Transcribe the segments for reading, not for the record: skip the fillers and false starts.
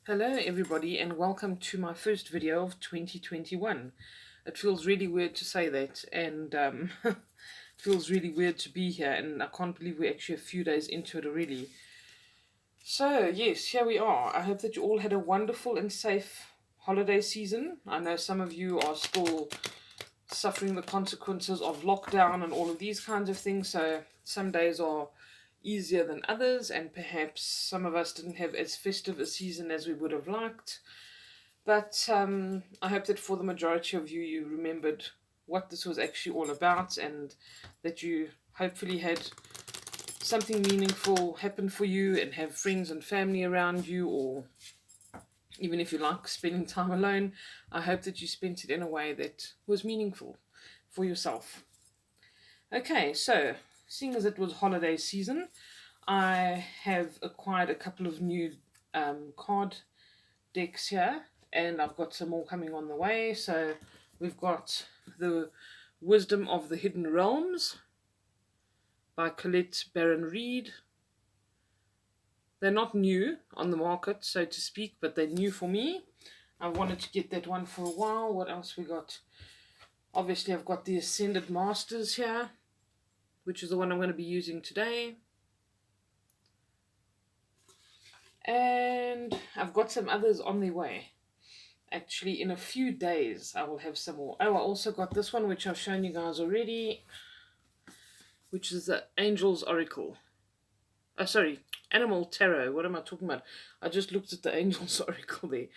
Hello everybody and welcome to my first video of 2021. It feels really weird to say that and it feels really weird to be here, and I can't believe we're actually a few days into it already. So yes, here we are. I hope that you all had a wonderful and safe holiday season. I know some of you are still suffering the consequences of lockdown and all of these kinds of things, so some days are easier than others, and perhaps some of us didn't have as festive a season as we would have liked. But I hope that for the majority of you, you remembered what this was actually all about, and that you hopefully had something meaningful happen for you and have friends and family around you, or even if you like spending time alone, I hope that you spent it in a way that was meaningful for yourself. Okay, so seeing as it was holiday season, I have acquired a couple of new card decks here, and I've got some more coming on the way. So we've got the Wisdom of the Hidden Realms by Colette Baron Reid. They're not new on the market, so to speak, but they're new for me. I wanted to get that one for a while. What else we got? Obviously, I've got the Ascended Masters here, which is the one I'm going to be using today. And I've got some others on the way. Actually, in a few days, I will have some more. Oh, I also got this one, which I've shown you guys already, which is the Angel's Oracle. Oh, sorry, Animal Tarot. What am I talking about? I just looked at the Angel's Oracle there.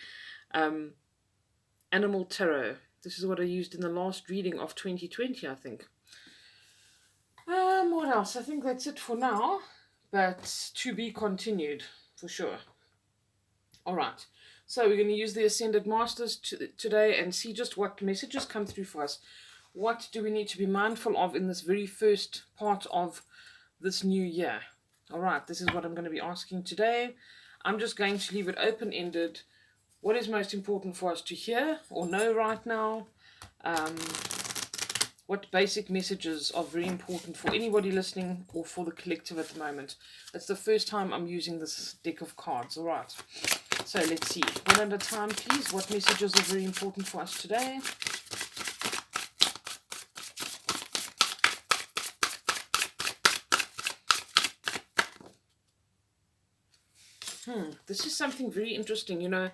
Animal Tarot. This is what I used in the last reading of 2020, I think. What else? I think that's it for now, but to be continued for sure. All right. So we're going to use the Ascended Masters today and see just what messages come through for us. What do we need to be mindful of in this very first part of this new year? All right, this is what I'm going to be asking today. I'm just going to leave it open-ended. What is most important for us to hear or know right now? What basic messages are very important for anybody listening or for the collective at the moment? That's the first time I'm using this deck of cards. All right. So let's see. One at a time, please. What messages are very important for us today? This is something very interesting. You know,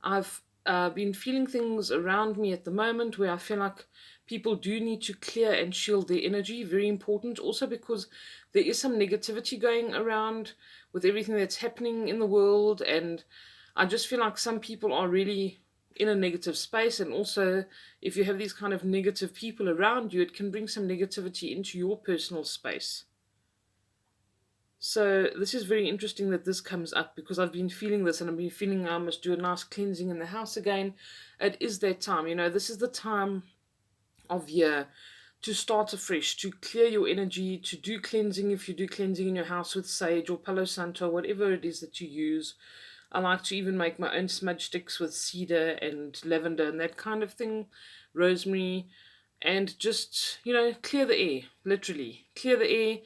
I've been feeling things around me at the moment where I feel like people do need to clear and shield their energy. Very important. Also because there is some negativity going around with everything that's happening in the world, and I just feel like some people are really in a negative space, and also if you have these kind of negative people around you, it can bring some negativity into your personal space. So this is very interesting that this comes up, because I've been feeling this, and I've been feeling I must do a nice cleansing in the house again. It is that time, you know, this is the time of year to start afresh, to clear your energy, to do cleansing. If you do cleansing in your house with sage or Palo Santo, whatever it is that you use. I like to even make my own smudge sticks with cedar and lavender and that kind of thing, rosemary, and just, you know, clear the air, literally. Clear the air,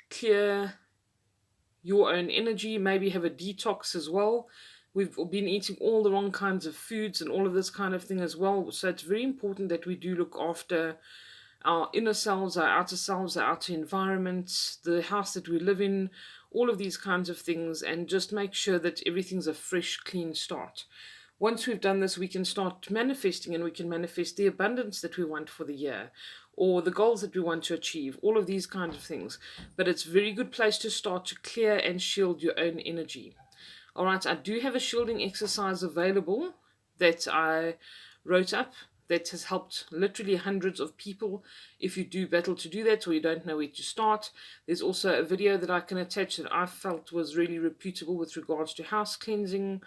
clear your own energy, maybe have a detox as well. We've been eating all the wrong kinds of foods and all of this kind of thing as well. So it's very important that we do look after our inner selves, our outer selves, our outer environment, the house that we live in, all of these kinds of things, and just make sure that everything's a fresh, clean start. Once we've done this, we can start manifesting, and we can manifest the abundance that we want for the year, or the goals that we want to achieve, all of these kinds of things. But it's a very good place to start to clear and shield your own energy. All right, I do have a shielding exercise available that I wrote up that has helped literally hundreds of people. If you do battle to do that, or you don't know where to start, there's also a video that I can attach that I felt was really reputable with regards to house cleansing,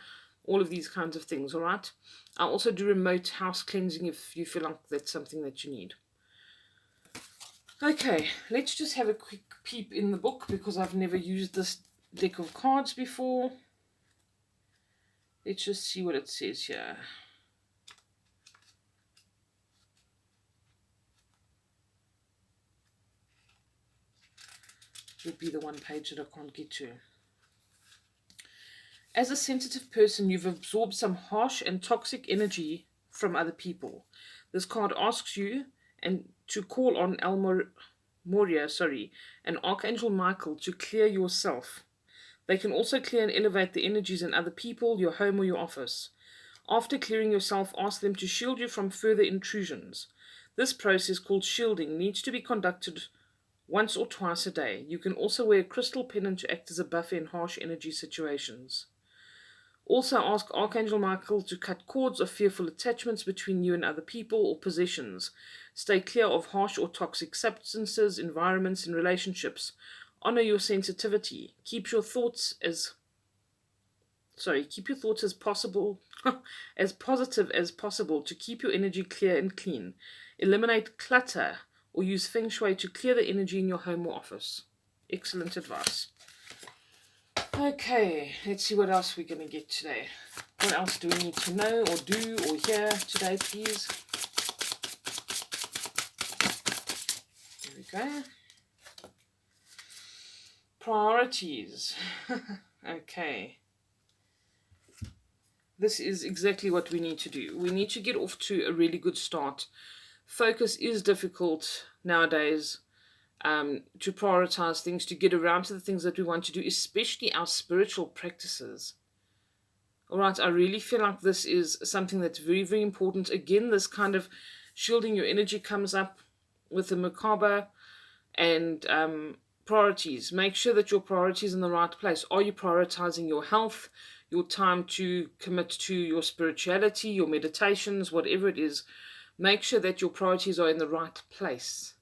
all of these kinds of things. All right, I also do remote house cleansing if you feel like that's something that you need. Okay, let's just have a quick peep in the book, because I've never used this deck of cards before. Let's just see what it says here. Would be the one page that I can't get to. As a sensitive person, you've absorbed some harsh and toxic energy from other people. This card asks you and to call on Moria, and Archangel Michael to clear yourself. They can also clear and elevate the energies in other people, your home, or your office. After clearing yourself, ask them to shield you from further intrusions. This process, called shielding, needs to be conducted once or twice a day. You can also wear a crystal pendant to act as a buffer in harsh energy situations. Also ask Archangel Michael to cut cords of fearful attachments between you and other people or possessions. Stay clear of harsh or toxic substances, environments, and relationships. Honor your sensitivity. Keep your thoughts as possible as positive as possible to keep your energy clear and clean. Eliminate clutter or use feng shui to clear the energy in your home or office. Excellent advice. Okay, let's see what else we're going to get today. What else do we need to know or do or hear today, please? There we go. Priorities. Okay. This is exactly what we need to do. We need to get off to a really good start. Focus is difficult nowadays. To prioritize things, to get around to the things that we want to do, especially our spiritual practices. All right, I really feel like this is something that's very, very important. Again, this kind of shielding your energy comes up with the Merkaba and priorities. Make sure that your priorities in the right place. Are you prioritizing your health, your time to commit to your spirituality, your meditations, whatever it is? Make sure that your priorities are in the right place,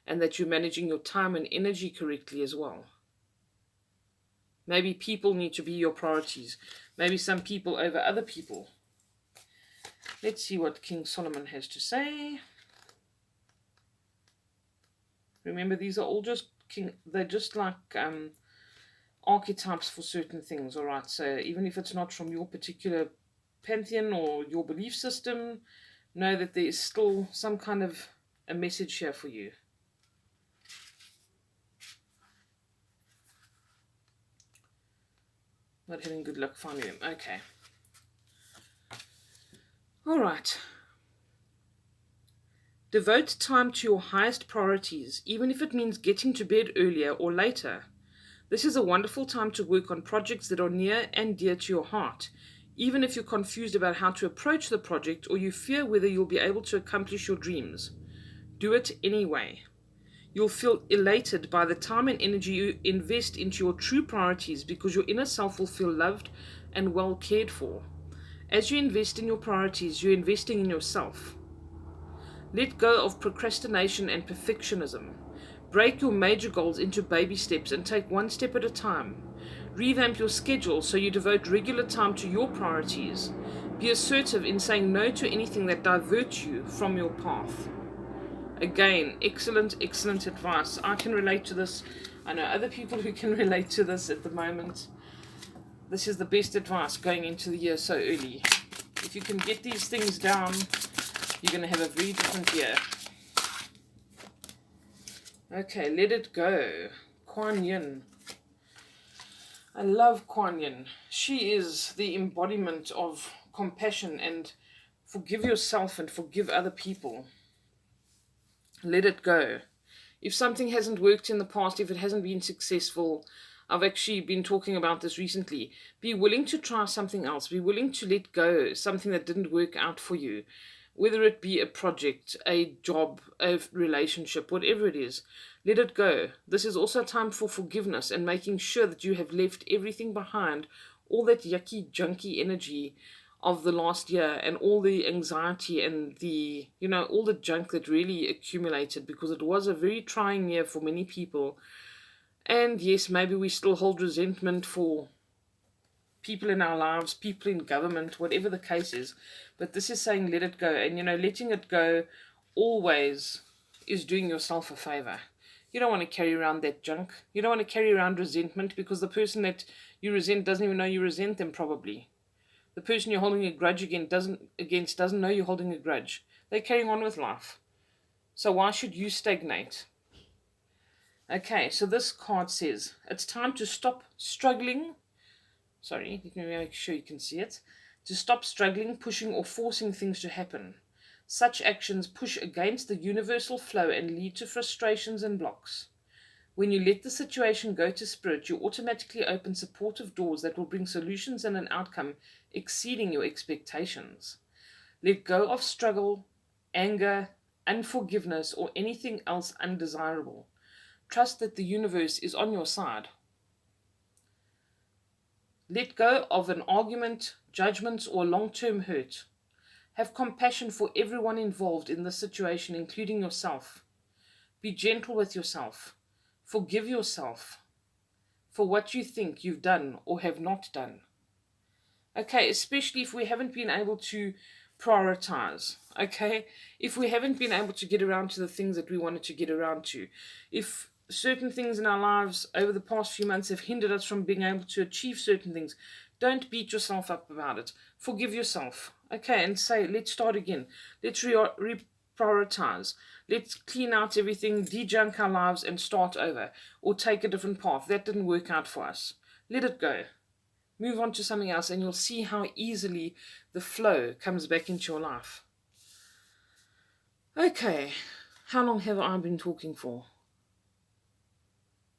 and that you're managing your time and energy correctly as well. Maybe people need to be your priorities. Maybe some people over other people. Let's see what King Solomon has to say. Remember, these are all just they're just like archetypes for certain things, all right? So even if it's not from your particular pantheon or your belief system, know that there is still some kind of a message here for you. Not having good luck finding them. Okay. All right. Devote time to your highest priorities, even if it means getting to bed earlier or later. This is a wonderful time to work on projects that are near and dear to your heart, even if you're confused about how to approach the project or you fear whether you'll be able to accomplish your dreams. Do it anyway. You'll feel elated by the time and energy you invest into your true priorities because your inner self will feel loved and well cared for. As you invest in your priorities, you're investing in yourself. Let go of procrastination and perfectionism. Break your major goals into baby steps and take one step at a time. Revamp your schedule so you devote regular time to your priorities. Be assertive in saying no to anything that diverts you from your path. Again, excellent advice. I can relate to this. I know other people who can relate to this at the moment. This is the best advice going into the year so early. If you can get these things down, you're going to have a very different year. Okay, let it go. Kuan Yin. I love Kuan Yin. She is the embodiment of compassion and forgive yourself and forgive other people. Let it go. If something hasn't worked in the past, if it hasn't been successful, I've actually been talking about this recently. Be willing to try something else. Be willing to let go something that didn't work out for you. Whether it be a project, a job, a relationship, whatever it is, let it go. This is also a time for forgiveness and making sure that you have left everything behind, all that yucky, junky energy of the last year and all the anxiety and the, all the junk that really accumulated, because it was a very trying year for many people. And yes, maybe we still hold resentment for people in our lives, people in government, whatever the case is. But this is saying let it go. And, letting it go always is doing yourself a favor. You don't want to carry around that junk. You don't want to carry around resentment, because the person that you resent doesn't even know you resent them probably. The person you're holding a grudge against doesn't know you're holding a grudge. They're carrying on with life. So why should you stagnate? Okay, so this card says, it's time to stop struggling Sorry, let me make sure you can see it. To stop struggling, pushing, or forcing things to happen. Such actions push against the universal flow and lead to frustrations and blocks. When you let the situation go to spirit, you automatically open supportive doors that will bring solutions and an outcome exceeding your expectations. Let go of struggle, anger, unforgiveness, or anything else undesirable. Trust that the universe is on your side. Let go of an argument, judgments, or long-term hurt. Have compassion for everyone involved in the situation, including yourself. Be gentle with yourself. Forgive yourself for what you think you've done or have not done. Okay, especially if we haven't been able to prioritize. Okay, if we haven't been able to get around to the things that we wanted to get around to. If certain things in our lives over the past few months have hindered us from being able to achieve certain things, don't beat yourself up about it. Forgive yourself. Okay, and say, let's start again. Let's reprioritize. Let's clean out everything, de-junk our lives, and start over. Or take a different path. That didn't work out for us. Let it go. Move on to something else, and you'll see how easily the flow comes back into your life. Okay, how long have I been talking for?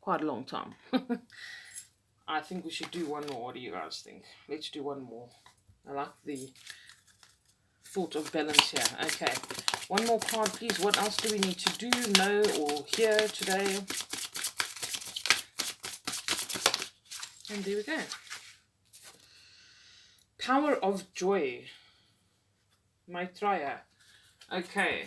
Quite a long time. I think we should do one more. What do you guys think? Let's do one more. I like the thought of balance here. Okay, one more card, please. What else do we need to do, know, or hear today? And there we go. Power of joy. Maitreya. Okay.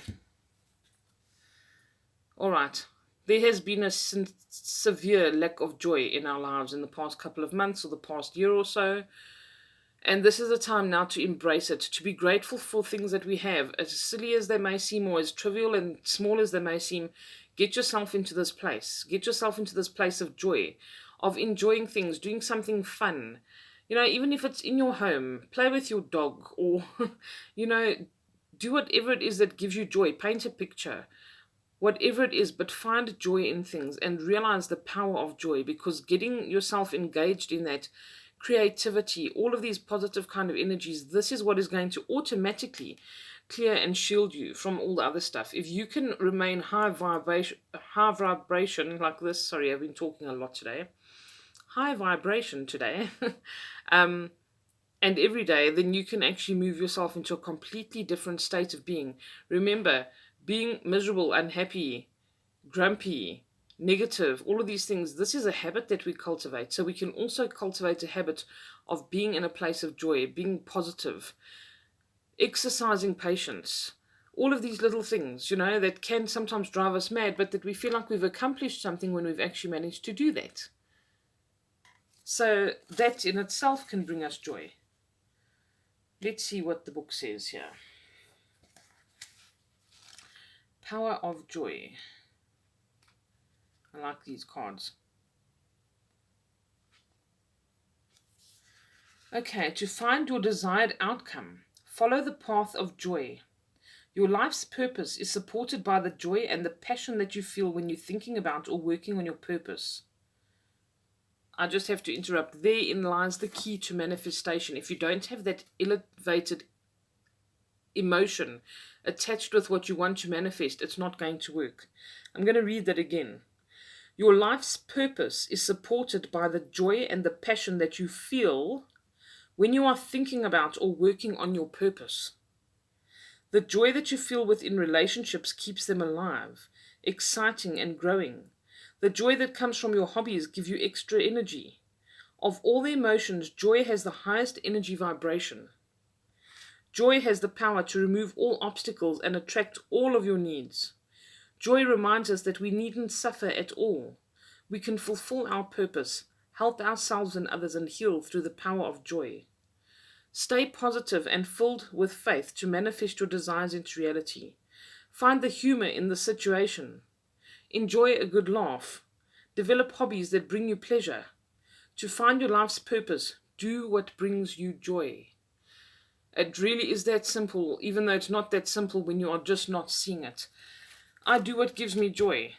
All right. There has been a severe lack of joy in our lives in the past couple of months or the past year or so. And this is the time now to embrace it, to be grateful for things that we have. As silly as they may seem, or as trivial and small as they may seem, get yourself into this place. Get yourself into this place of joy, of enjoying things, doing something fun. You know, even if it's in your home, play with your dog, or, you know, do whatever it is that gives you joy. Paint a picture. Whatever it is, but find joy in things and realize the power of joy, because getting yourself engaged in that creativity, all of these positive kind of energies, this is what is going to automatically clear and shield you from all the other stuff. If you can remain high vibration like this, sorry, I've been talking a lot today, high vibration today, and every day, then you can actually move yourself into a completely different state of being. Remember, being miserable, unhappy, grumpy, negative, all of these things, this is a habit that we cultivate. So we can also cultivate a habit of being in a place of joy, being positive, exercising patience, all of these little things, you know, that can sometimes drive us mad, but that we feel like we've accomplished something when we've actually managed to do that. So that in itself can bring us joy. Let's see what the book says here. Power of joy. I like these cards. Okay, to find your desired outcome, follow the path of joy. Your life's purpose is supported by the joy and the passion that you feel when you're thinking about or working on your purpose. I just have to interrupt. Therein lies the key to manifestation. If you don't have that elevated emotion attached with what you want to manifest, it's not going to work. I'm going to read that again. Your life's purpose is supported by the joy and the passion that you feel when you are thinking about or working on your purpose. The joy that you feel within relationships keeps them alive, exciting and growing. The joy that comes from your hobbies gives you extra energy. Of all the emotions, joy has the highest energy vibration. Joy has the power to remove all obstacles and attract all of your needs. Joy reminds us that we needn't suffer at all. We can fulfill our purpose, help ourselves and others, and heal through the power of joy. Stay positive and filled with faith to manifest your desires into reality. Find the humor in the situation. Enjoy a good laugh. Develop hobbies that bring you pleasure. To find your life's purpose, do what brings you joy. It really is that simple, even though it's not that simple when you are just not seeing it. I do what gives me joy.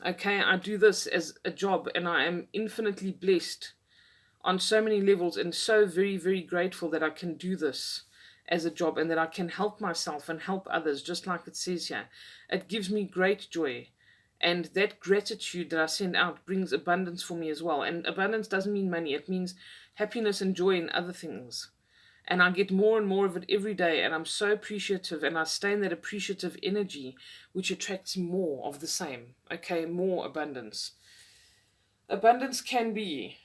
Okay, I do this as a job, and I am infinitely blessed on so many levels, and so very, very grateful that I can do this as a job and that I can help myself and help others, just like it says here. It gives me great joy. And that gratitude that I send out brings abundance for me as well. And abundance doesn't mean money, it means happiness and joy in other things. And I get more and more of it every day, and I'm so appreciative, and I stay in that appreciative energy, which attracts more of the same. Okay, more abundance. Abundance can be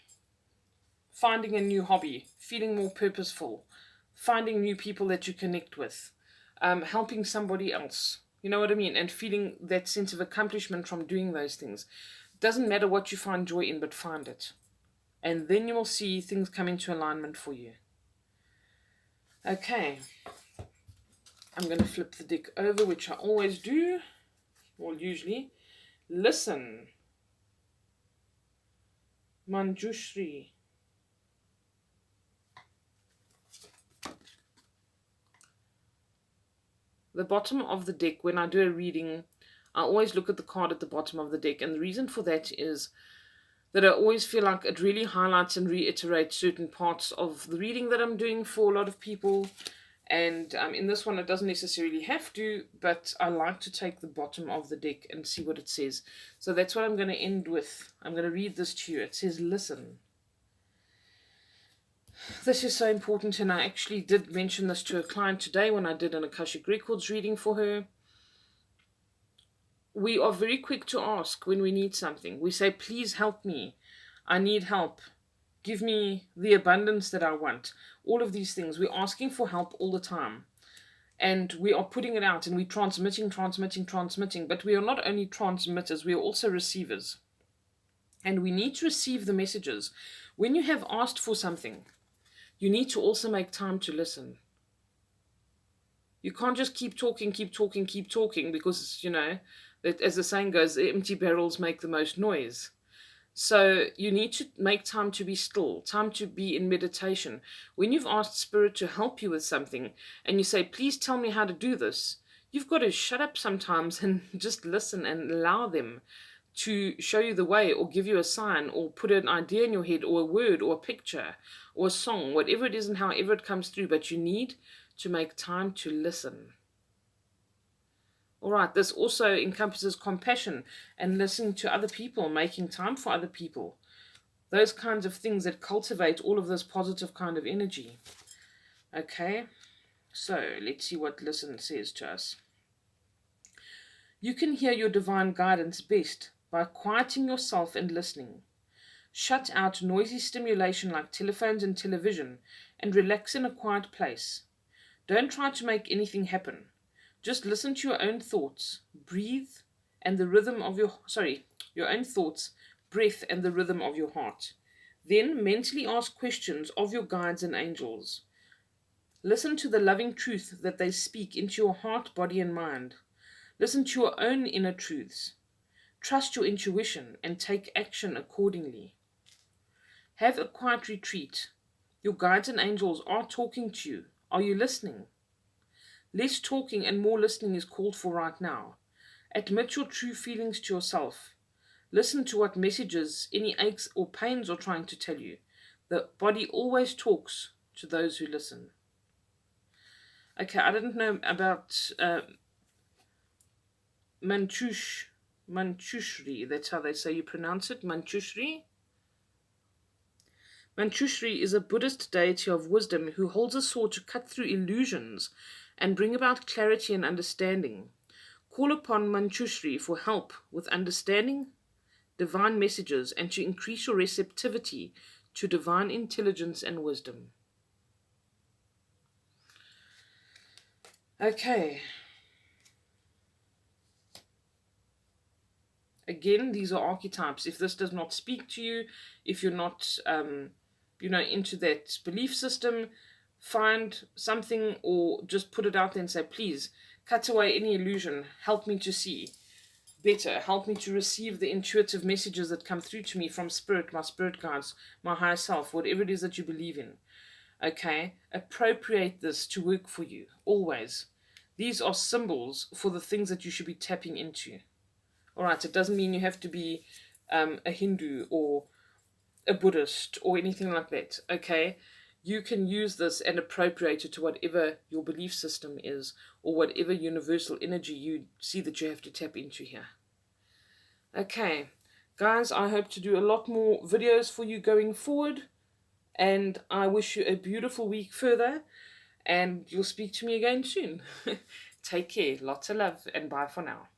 finding a new hobby, feeling more purposeful, finding new people that you connect with, helping somebody else. You know what I mean? And feeling that sense of accomplishment from doing those things. Doesn't matter what you find joy in, but find it. And then you will see things come into alignment for you. Okay. I'm going to flip the deck over, which I always do. Well, usually. Listen. Manjushri. The bottom of the deck, when I do a reading, I always look at the card at the bottom of the deck. And the reason for that is that I always feel like it really highlights and reiterates certain parts of the reading that I'm doing for a lot of people. And in this one, it doesn't necessarily have to, but I like to take the bottom of the deck and see what it says. So that's what I'm going to end with. I'm going to read this to you. It says, listen. This is so important, and I actually did mention this to a client today when I did an Akashic Records reading for her. We are very quick to ask when we need something. We say, please help me. I need help. Give me the abundance that I want. All of these things. We're asking for help all the time. And we are putting it out, and we're transmitting. But we are not only transmitters, we are also receivers. And we need to receive the messages. When you have asked for something, you need to also make time to listen. You can't just keep talking, because, you know, that, as the saying goes, the empty barrels make the most noise. So you need to make time to be still, time to be in meditation. When you've asked Spirit to help you with something and you say, please tell me how to do this, you've got to shut up sometimes and just listen and allow them to show you the way, or give you a sign, or put an idea in your head, or a word, or a picture, or a song, whatever it is and however it comes through. But you need to make time to listen. All right, this also encompasses compassion and listening to other people, making time for other people. Those kinds of things that cultivate all of this positive kind of energy. Okay, so let's see what listen says to us. You can hear your divine guidance best by quieting yourself and listening. Shut out noisy stimulation like telephones and television and relax in a quiet place. Don't try to make anything happen. Just listen to your own thoughts, breathe, and the rhythm of your own thoughts, breath, and the rhythm of your heart. Then mentally ask questions of your guides and angels. Listen to the loving truth that they speak into your heart, body, and mind. Listen to your own inner truths. Trust your intuition and take action accordingly. Have a quiet retreat. Your guides and angels are talking to you. Are you listening? Less talking and more listening is called for right now. Admit your true feelings to yourself. Listen to what messages, any aches or pains are trying to tell you. The body always talks to those who listen. Okay, I didn't know about Manjushri. That's how they say you pronounce it, Manjushri. Manjushri is a Buddhist deity of wisdom who holds a sword to cut through illusions and bring about clarity and understanding. Call upon Manjushri for help with understanding divine messages and to increase your receptivity to divine intelligence and wisdom. Okay. Again, these are archetypes. If this does not speak to you, if you're not, into that belief system, find something or just put it out there and say, please, cut away any illusion. Help me to see better. Help me to receive the intuitive messages that come through to me from Spirit, my spirit guides, my higher self, whatever it is that you believe in. Okay? Appropriate this to work for you, always. These are symbols for the things that you should be tapping into. All right, it doesn't mean you have to be a Hindu or a Buddhist or anything like that, okay? You can use this and appropriate it to whatever your belief system is, or whatever universal energy you see that you have to tap into here. Okay, guys, I hope to do a lot more videos for you going forward, and I wish you a beautiful week further, and you'll speak to me again soon. Take care, lots of love, and bye for now.